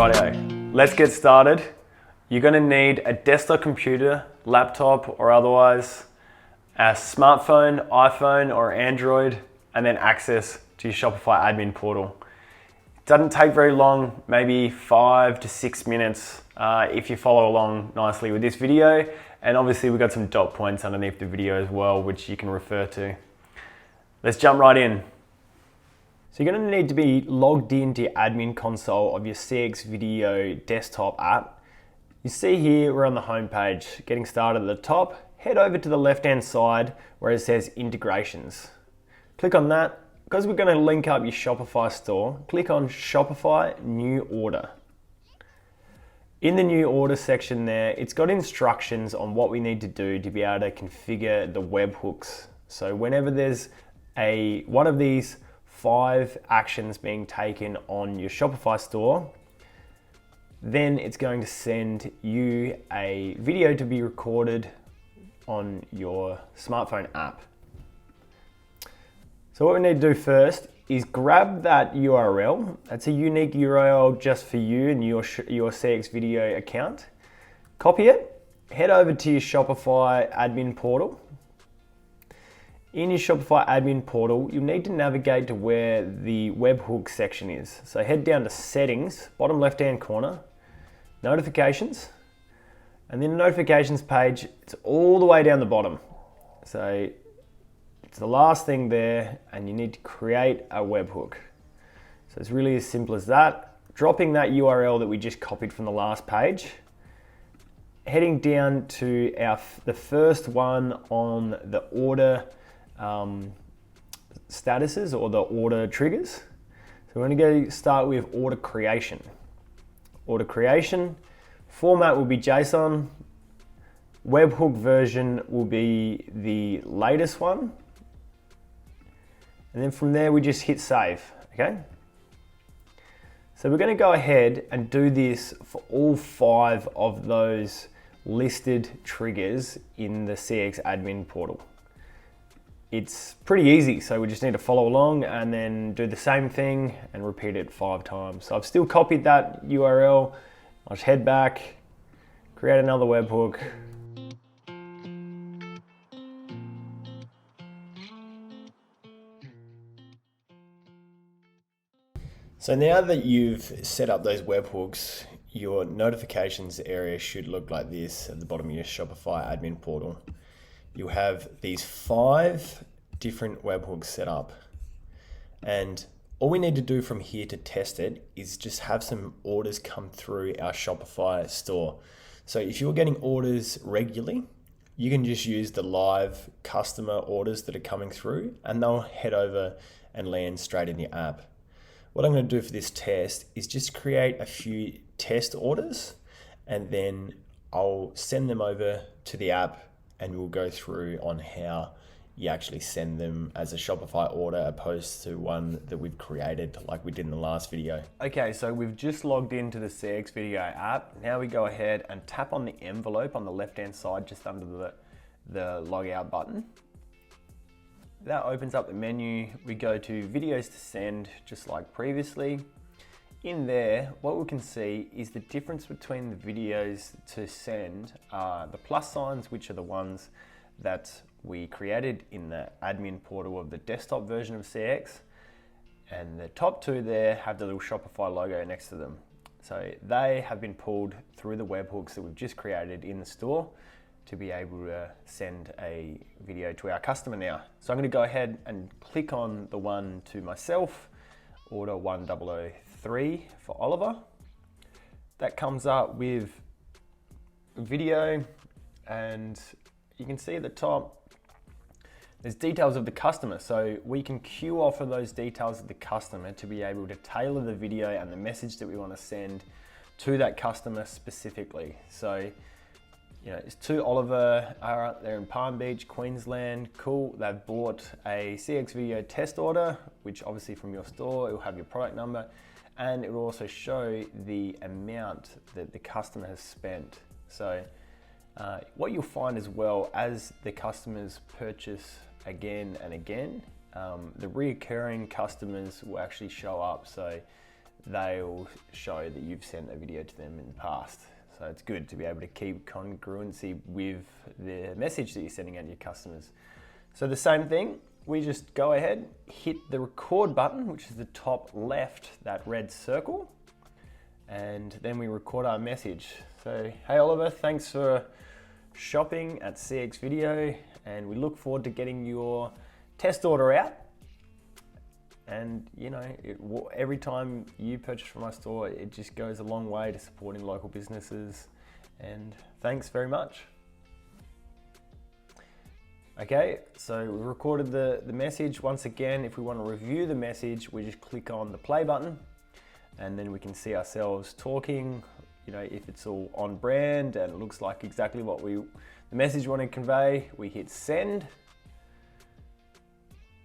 Rightio, let's get started. You're going to need a desktop computer, laptop or otherwise, a smartphone, iPhone or Android, and then access to your Shopify admin portal. It doesn't take very long, maybe 5 to 6 minutes if you follow along nicely with this video. And obviously we've got some dot points underneath the video as well, which you can refer to. Let's jump right in. So you're going to need to be logged into your admin console of your CX Video desktop app. You see here, we're on the home page. Getting started at the top, head over to the left-hand side where it says integrations. Click on that. Because we're going to link up your Shopify store, click on Shopify New Order. In the New Order section there, it's got instructions on what we need to do to be able to configure the webhooks. So whenever there's one of these 5 actions being taken on your Shopify store, then it's going to send you a video to be recorded on your smartphone app. So what we need to do first is grab that URL. That's a unique URL just for you and your CX Video account. Copy it, head over to your Shopify admin portal. In your Shopify admin portal, you'll need to navigate to where the webhook section is. So head down to settings, bottom left-hand corner, notifications, and then the notifications page, it's all the way down the bottom. So it's the last thing there, and you need to create a webhook. So it's really as simple as that. Dropping that URL that we just copied from the last page, heading down to the first one on the order statuses or the order triggers. So we're going to start with order creation. Order creation, format will be JSON, webhook version will be the latest one, and then from there we just hit save, okay? So we're going to go ahead and do this for all 5 of those listed triggers in the CX admin portal. It's pretty easy, so we just need to follow along and then do the same thing and repeat it 5 times. So I've still copied that URL. I'll just head back, create another webhook. So now that you've set up those webhooks, your notifications area should look like this at the bottom of your Shopify admin portal. You have these 5 different webhooks set up, and all we need to do from here to test it is just have some orders come through our Shopify store. So if you're getting orders regularly, you can just use the live customer orders that are coming through and they'll head over and land straight in your app. What I'm going to do for this test is just create a few test orders and then I'll send them over to the app and we'll go through on how you actually send them as a Shopify order opposed to one that we've created like we did in the last video. Okay, so we've just logged into the CX Video app. Now we go ahead and tap on the envelope on the left-hand side just under the log out button. That opens up the menu. We go to videos to send just like previously. In there, what we can see is the difference between the videos to send are the plus signs, which are the ones that we created in the admin portal of the desktop version of CX. And the top 2 there have the little Shopify logo next to them. So they have been pulled through the webhooks that we've just created in the store to be able to send a video to our customer now. So I'm going to go ahead and click on the one to myself, order 1003 for Oliver. That comes up with video, and you can see at the top there's details of the customer. So we can queue off of those details of the customer to be able to tailor the video and the message that we want to send to that customer specifically. So you know, it's to Oliver, they're in Palm Beach, Queensland. Cool, they've bought a CX Video test order, which obviously from your store, it will have your product number, and it will also show the amount that the customer has spent. So what you'll find as well, as the customers purchase again and again, the reoccurring customers will actually show up. So they'll show that you've sent a video to them in the past. So it's good to be able to keep congruency with the message that you're sending out to your customers. So the same thing, we just go ahead, hit the record button, which is the top left, that red circle, and then we record our message. So, hey Oliver, thanks for shopping at CX Video, and we look forward to getting your test order out. And you know, every time you purchase from our store, it just goes a long way to supporting local businesses. And thanks very much. Okay, so we recorded the message. Once again, if we want to review the message, we just click on the play button, and then we can see ourselves talking. You know, if it's all on brand and it looks like exactly what the message we want to convey, we hit send.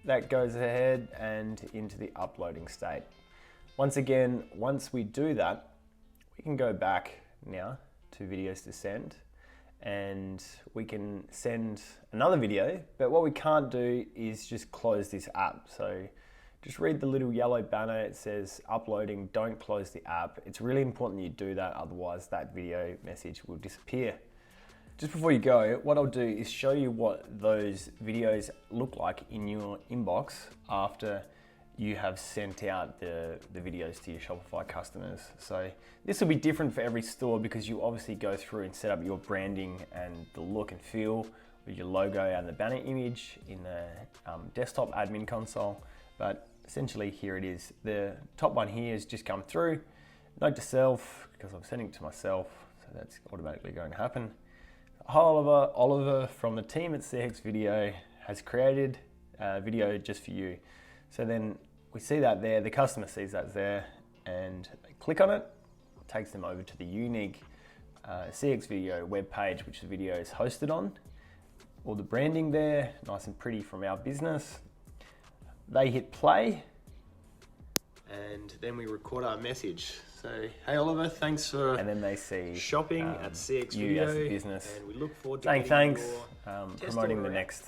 That goes ahead and into the uploading state. Once again, once we do that, we can go back now to videos to send, and we can send another video, but what we can't do is just close this app. So just read the little yellow banner, it says uploading, don't close the app. It's really important that you do that, otherwise that video message will disappear. Just before you go, what I'll do is show you what those videos look like in your inbox after you have sent out the videos to your Shopify customers. So this will be different for every store because you obviously go through and set up your branding and the look and feel with your logo and the banner image in the desktop admin console. But essentially here it is. The top one here has just come through. Note to self, because I'm sending it to myself, so that's automatically going to happen. Hi Oliver from the team at CX Video has created a video just for you. So then we see that there, the customer sees that there, and they click on it, takes them over to the unique CX Video web page, which the video is hosted on. All the branding there, nice and pretty from our business. They hit play, and then we record our message. So, hey Oliver, thanks for and then they see shopping at CX Video as a business, and we look forward to saying thanks, promoting the next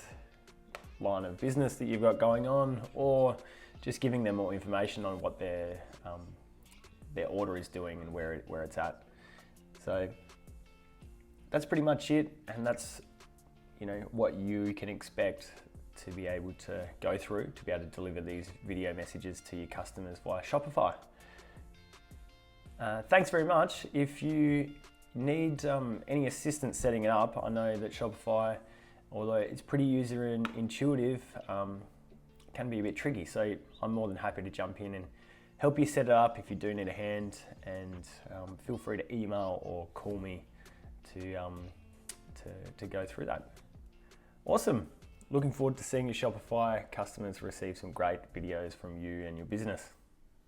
line of business that you've got going on, or just giving them more information on what their order is doing and where it's at. So that's pretty much it, and that's what you can expect to be able to go through to be able to deliver these video messages to your customers via Shopify. Thanks very much. If you need any assistance setting it up, I know that Shopify, although it's pretty user intuitive, can be a bit tricky. So I'm more than happy to jump in and help you set it up if you do need a hand, and feel free to email or call me to go through that. Awesome. Looking forward to seeing your Shopify customers receive some great videos from you and your business.